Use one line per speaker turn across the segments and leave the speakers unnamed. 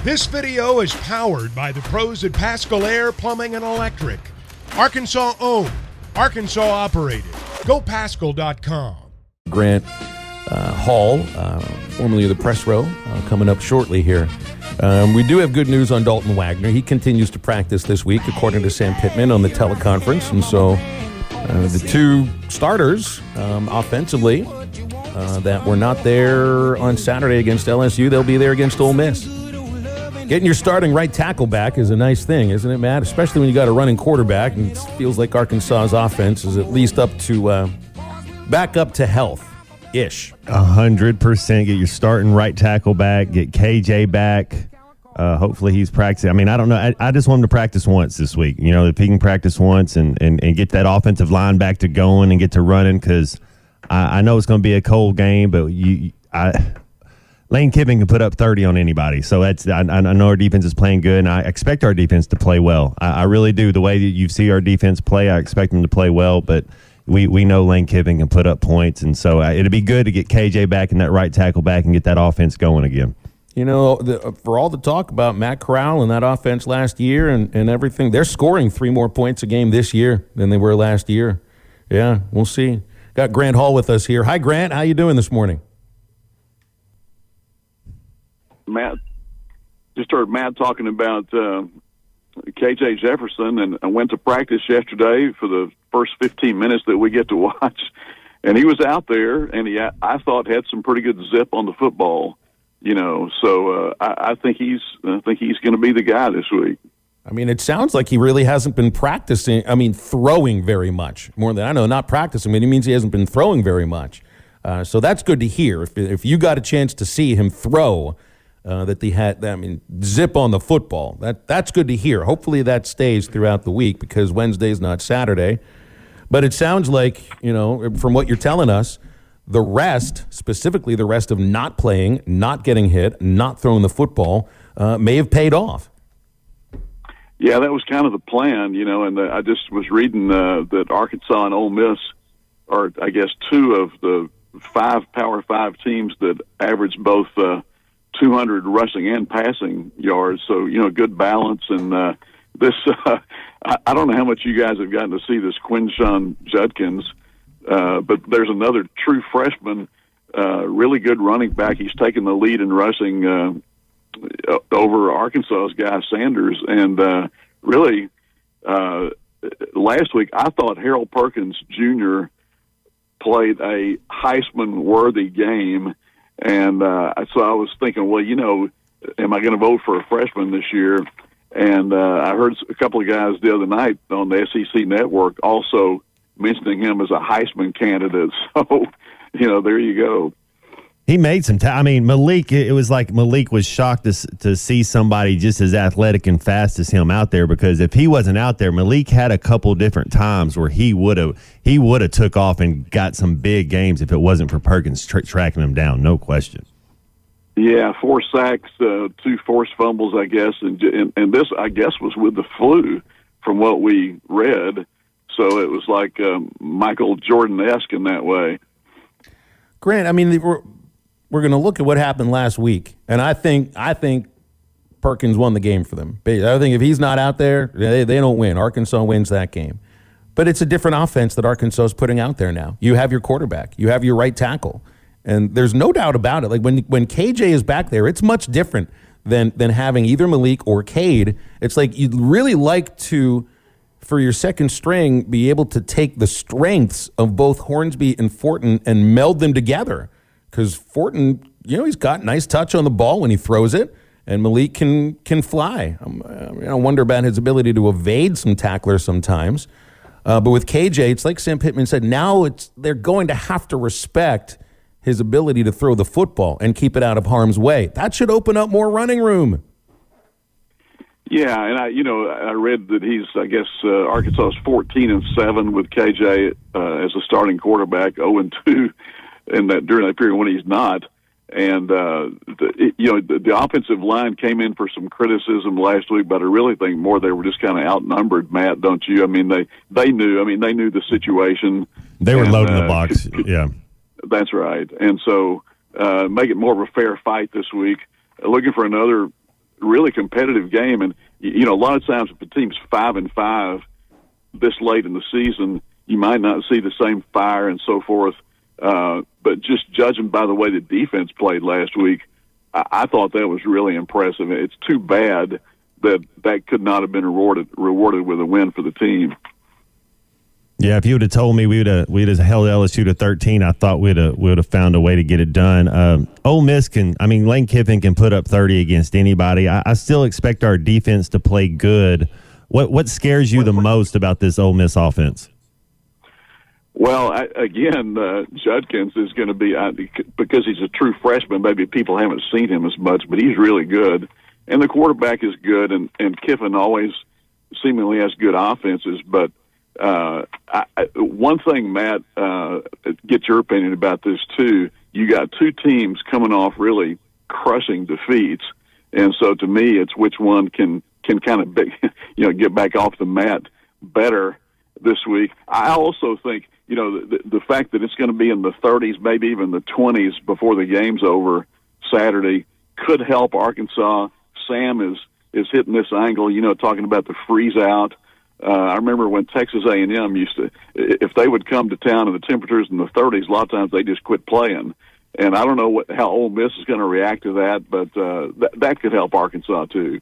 This video is powered by the pros at Pascal Air Plumbing and Electric. Arkansas owned, Arkansas operated. GoPascal.com.
Grant Hall, formerly of the press row, coming up shortly here. We do have good news on Dalton Wagner. He continues to practice this week, according to Sam Pittman on the teleconference. And so the two starters offensively that were not there on Saturday against LSU, they'll be there against Ole Miss. Getting your starting right tackle back is a nice thing, isn't it, Matt? Especially when you got a running quarterback, and it feels like Arkansas's offense is at least up to back up to health-ish.
100%. Get your starting right tackle back. Get KJ back. Hopefully he's practicing. I mean, I don't know. I just want him to practice once this week. You know, if he can practice once and get that offensive line back to going and get to running, because I know it's going to be a cold game, but Lane Kiffin can put up 30 on anybody. So I know our defense is playing good, and I expect our defense to play well. I really do. The way that you see our defense play, I expect them to play well, but we know Lane Kiffin can put up points, and so it'd be good to get KJ back and that right tackle back and get that offense going again.
You know, for all the talk about Matt Corral and that offense last year and everything, they're scoring 3 more points a game this year than they were last year. Yeah, we'll see. Got Grant Hall with us here. Hi, Grant. How you doing this morning?
Matt, just heard Matt talking about KJ Jefferson, and I went to practice yesterday for the first 15 minutes that we get to watch, and he was out there, and I thought had some pretty good zip on the football, you know. So I think he's going to be the guy this week.
I mean, it sounds like he really hasn't been practicing. I mean, throwing very much more than I know. Not practicing, but he means he hasn't been throwing very much. So that's good to hear. If you got a chance to see him throw. That they had, I mean, zip on the football. That's good to hear. Hopefully that stays throughout the week, because Wednesday's not Saturday. But it sounds like, you know, from what you're telling us, the rest, specifically the rest of not playing, not getting hit, not throwing the football, may have paid off.
Yeah, that was kind of the plan, you know, and I just was reading that Arkansas and Ole Miss are, I guess, 2 of the 5 Power 5 teams that average both 200 rushing and passing yards, so, you know, good balance. And this, I don't know how much you guys have gotten to see this Quinshon Judkins, but there's another true freshman, really good running back. He's taken the lead in rushing over Arkansas's guy Sanders, and really last week I thought Harold Perkins Jr. played a Heisman-worthy game. And so I was thinking, well, you know, am I going to vote for a freshman this year? And I heard a couple of guys the other night on the SEC network also mentioning him as a Heisman candidate. So, you know, there you go.
He made some time. I mean, Malik, it was like Malik was shocked to see somebody just as athletic and fast as him out there, because if he wasn't out there, Malik had a couple different times where he would have took off and got some big games if it wasn't for Perkins tracking him down, no question.
Yeah, 4 sacks, 2 forced fumbles, I guess, and this, I guess, was with the flu from what we read. So it was like Michael Jordan-esque in that way.
Grant, I mean, we're going to look at what happened last week, and I think Perkins won the game for them. I think if he's not out there, they don't win. Arkansas wins that game. But it's a different offense that Arkansas is putting out there now. You have your quarterback. You have your right tackle. And there's no doubt about it. Like when KJ is back there, it's much different than having either Malik or Cade. It's like you'd really like to, for your second string, be able to take the strengths of both Hornsby and Fortin and meld them together. Because Fortin, you know, he's got nice touch on the ball when he throws it, and Malik can fly. I wonder about his ability to evade some tacklers sometimes. But with KJ, it's like Sam Pittman said, now they're going to have to respect his ability to throw the football and keep it out of harm's way. That should open up more running room.
Yeah, and I read that he's, I guess, Arkansas is 14-7 with KJ as a starting quarterback, 0-2 during that period when he's not. And the offensive line came in for some criticism last week, but I really think more they were just kind of outnumbered. Matt, don't you? I mean, they knew. I mean, they knew the situation.
They were loading the box. Yeah,
that's right. And so make it more of a fair fight this week. Looking for another really competitive game. And a lot of times if the team's 5-5 this late in the season, you might not see the same fire and so forth. But just judging by the way the defense played last week, I thought that was really impressive. It's too bad that could not have been rewarded with a win for the team.
Yeah, if you would have told me we'd have held LSU to 13, I thought we'd have found a way to get it done. Ole Miss Lane Kiffin can put up 30 against anybody. I still expect our defense to play good. What scares you the most about this Ole Miss offense?
Well, Judkins is going to be, because he's a true freshman, maybe people haven't seen him as much, but he's really good. And the quarterback is good, and Kiffin always seemingly has good offenses, but one thing, Matt, get your opinion about this too. You got two teams coming off really crushing defeats, and so to me, it's which one can kind of get back off the mat better this week. I also think the fact that it's going to be in the 30s, maybe even the 20s before the game's over Saturday could help Arkansas. Sam is hitting this angle, talking about the freeze out. I remember when Texas A&M used to, if they would come to town and the temperature's in the 30s, a lot of times they just quit playing. And I don't know how Ole Miss is going to react to that, but that could help Arkansas too.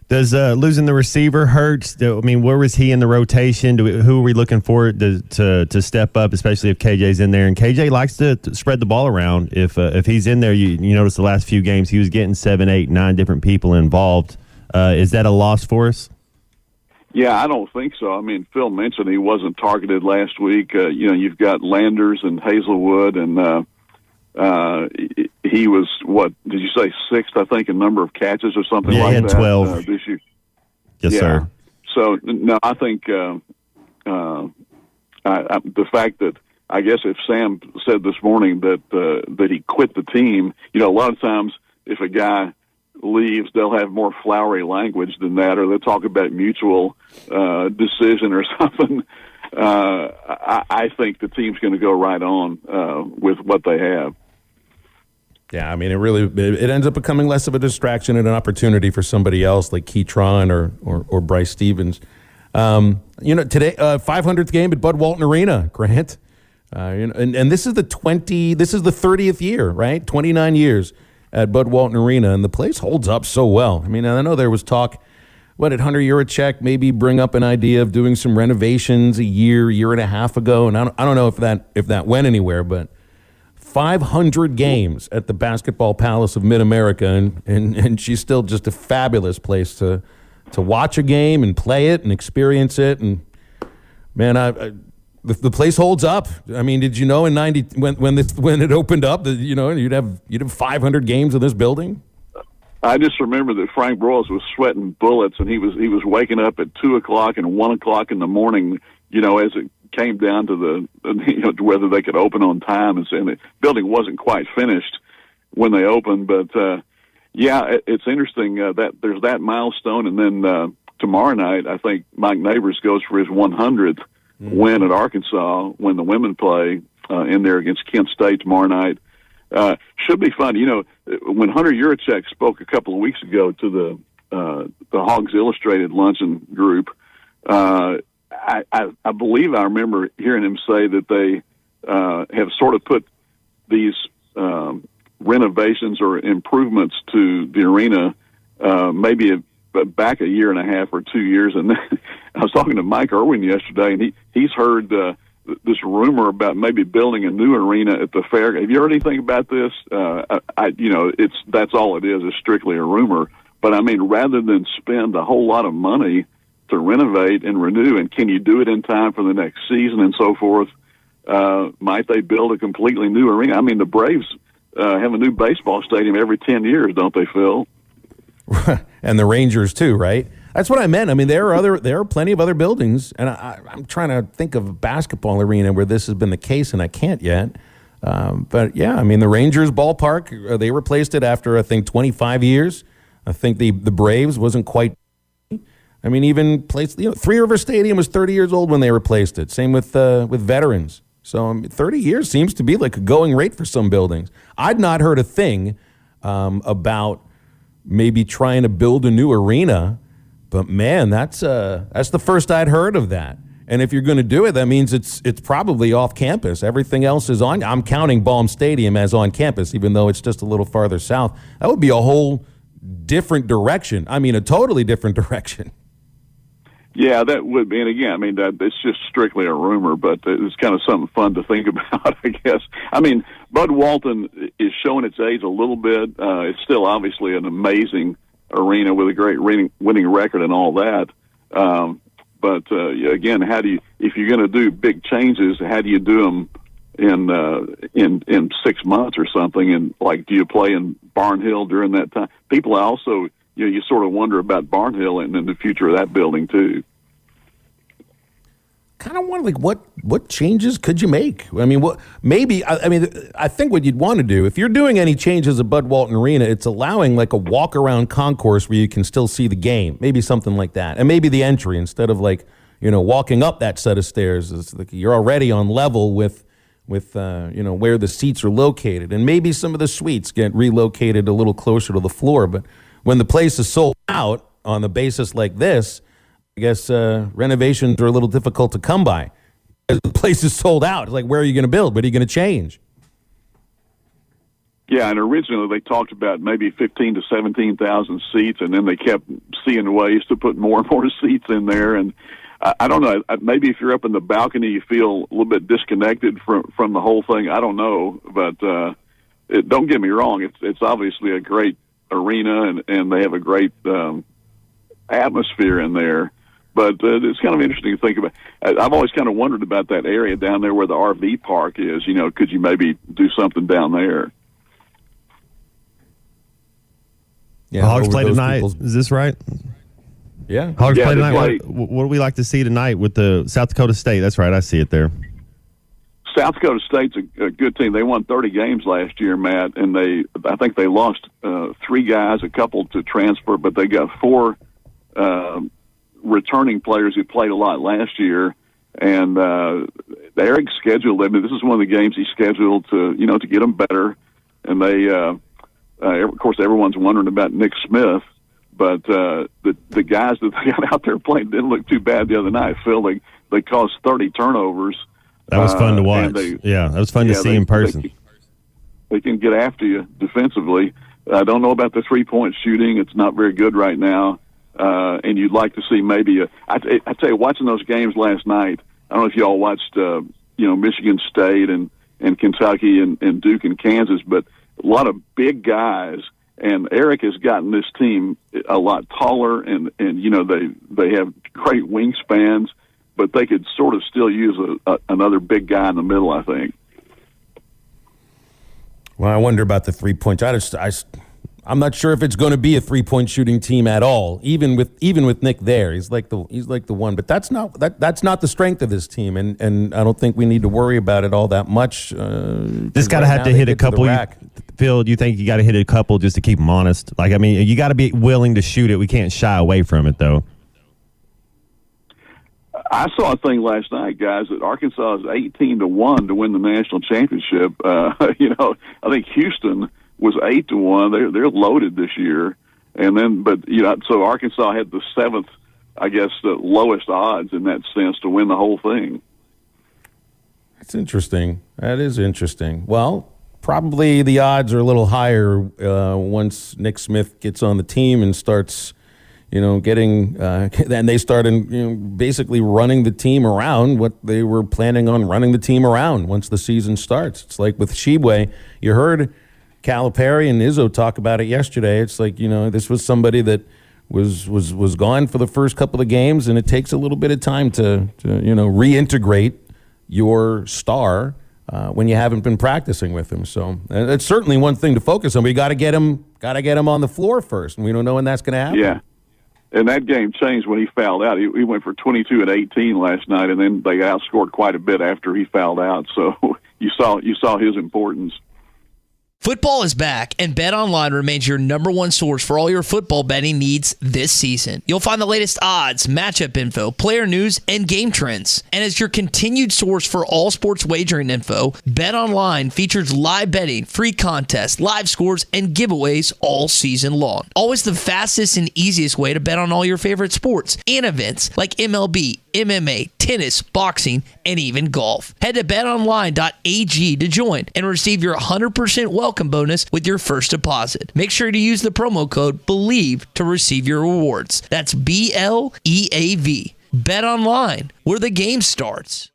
Does losing the receiver hurt? Where was he in the rotation? Who are we looking for to step up, especially if KJ's in there? And KJ likes to spread the ball around. If he's in there, you notice the last few games he was getting 7, 8, 9 different people involved. Is that a loss for us?
Yeah, I don't think so. Phil mentioned he wasn't targeted last week. You've got Landers and Hazelwood, and he was, what, did you say, 6th, I think, in number of catches or something like that?
Yeah, he had 12.
This year.
Yes, sir.
So, no, I think the fact that, I guess if Sam said this morning that he quit the team, a lot of times if a guy leaves, they'll have more flowery language than that, or they'll talk about mutual decision or something. I think the team's going to go right on with what they have.
Yeah, it ends up becoming less of a distraction and an opportunity for somebody else like Keytron or Bryce Stevens. Today 500th game at Walton Arena, Grant. And this is the 30th year, right? 29 years at Walton Arena, and the place holds up so well. I know there was talk, at Hunter Yurachek maybe bring up an idea of doing some renovations a year and a half ago, and I don't know if that went anywhere, but 500 games at the Basketball Palace of Mid-America, and she's still just a fabulous place to watch a game and play it and experience it. And man, the place holds up. Did you know in '90 when it opened up that you'd have 500 games in this building?
I just remember that Frank Broyles was sweating bullets, and he was waking up at 2:00 and 1:00 in the morning. As it came down to to whether they could open on time, and the building wasn't quite finished when they opened. But it's interesting that there's that milestone, and then tomorrow night I think Mike Neighbors goes for his 100th win at Arkansas when the women play in there against Kent State tomorrow night. Should be fun. When Hunter Yurachek spoke a couple of weeks ago to the Hogs Illustrated luncheon group, I believe I remember hearing him say that they have sort of put these renovations or improvements to the arena maybe back a year and a half or 2 years. And I was talking to Mike Irwin yesterday, and he's heard this rumor about maybe building a new arena at the fair. Have you heard anything about this? That's all it is strictly a rumor. But rather than spend a whole lot of money to renovate and renew, and can you do it in time for the next season and so forth, might they build a completely new arena? The Braves have a new baseball stadium every 10 years, don't they, Phil?
And the Rangers too, right? That's what I meant. there are plenty of other buildings, and I'm trying to think of a basketball arena where this has been the case, and I can't yet. But yeah, the Rangers ballpark, they replaced it after I think 25 years. I think the Braves wasn't quite. Even placed. Three River Stadium was 30 years old when they replaced it. Same with veterans. So 30 years seems to be like a going rate for some buildings. I'd not heard a thing about maybe trying to build a new arena. But man, that's the first I'd heard of that. And if you're going to do it, that means it's probably off campus. Everything else is on. I'm counting Baum Stadium as on campus, even though it's just a little farther south. That would be a whole different direction. I mean, a totally different direction.
Yeah, that would be. And again, I mean, it's just strictly a rumor, but it's kind of something fun to think about, I guess. I mean, Bud Walton is showing its age a little bit. It's still obviously an amazing arena with a great winning record and all that. But again, how do you, if you're going to do big changes, how do you do them in 6 months or something? And like, do you play in Barnhill during that time? People also, you sort of wonder about Barnhill and the future of that building too.
Kind of wonder, like, what changes could you make? I mean, I think what you'd want to do, if you're doing any changes at Bud Walton Arena, it's allowing like a walk-around concourse where you can still see the game, maybe something like that. And maybe the entry, instead of like, walking up that set of stairs, it's like you're already on level with where the seats are located. And maybe some of the suites get relocated a little closer to the floor. But when the place is sold out on the basis like this, I guess renovations are a little difficult to come by. The place is sold out. It's like, where are you going to build? What are you going to change?
Yeah, and originally they talked about maybe 15 to 17,000 seats, and then they kept seeing ways to put more and more seats in there. And I don't know, maybe if you're up in the balcony, you feel a little bit disconnected from the whole thing. I don't know, but don't get me wrong. It's obviously a great arena, and they have a great atmosphere in there. But it's kind of interesting to think about. I've always kind of wondered about that area down there where the RV park is. Could you maybe do something down there?
Yeah, Hogs play tonight. Is this right?
Yeah.
Hogs play tonight. What do we like to see tonight with the South Dakota State? That's right. I see it there.
South Dakota State's a good team. They won 30 games last year, Matt, and I think they lost 3 guys, a couple to transfer, but they got 4 returning players who played a lot last year, and Eric scheduled them. This is one of the games he scheduled to get them better. And they, of course, everyone's wondering about Nick Smith, but the guys that they got out there playing didn't look too bad the other night. Phil, they caused 30 turnovers.
That was fun to watch. That was fun to see in person.
They can get after you defensively. I don't know about the 3-point shooting. It's not very good right now. And you'd like to see maybe I tell you, watching those games last night, I don't know if you all watched, Michigan State and Kentucky and Duke and Kansas, but a lot of big guys. And Eric has gotten this team a lot taller, and they have great wingspans, but they could sort of still use another big guy in the middle, I think.
Well, I wonder about the 3-point. I'm not sure if it's going to be a 3-point shooting team at all. Even with Nick there, he's like the one. But that's not the strength of this team, and I don't think we need to worry about it all that much.
Just got to have to hit a couple. Phil, do you think you got to hit a couple just to keep them honest? Like, I mean, you got to be willing to shoot it. We can't shy away from it, though.
I saw a thing last night, guys, that Arkansas is 18-1 to win the national championship. I think Houston was 8-1. They're loaded this year, and then so Arkansas had the 7th, I guess, the lowest odds in that sense to win the whole thing.
That's interesting. That is interesting. Well, probably the odds are a little higher once Nick Smith gets on the team and starts, getting and they started, basically running the team around what they were planning on running the team around once the season starts. It's like with Shibwe, you heard Calipari and Izzo talk about it yesterday. It's like, this was somebody that was gone for the first couple of games, and it takes a little bit of time to reintegrate your star when you haven't been practicing with him. So it's certainly one thing to focus on. We got to get him on the floor first, and we don't know when that's going to happen.
Yeah. And that game changed when he fouled out. He went for 22 and 18 last night, and then they outscored quite a bit after he fouled out. So you saw his importance.
Football is back, and BetOnline remains your number one source for all your football betting needs this season. You'll find the latest odds, matchup info, player news, and game trends. And as your continued source for all sports wagering info, BetOnline features live betting, free contests, live scores, and giveaways all season long. Always the fastest and easiest way to bet on all your favorite sports and events like MLB, MMA, tennis, boxing, and even golf. Head to betonline.ag to join and receive your 100% welcome bonus with your first deposit. Make sure to use the promo code BELIEVE to receive your rewards. That's BLEAV. Bet online, where the game starts.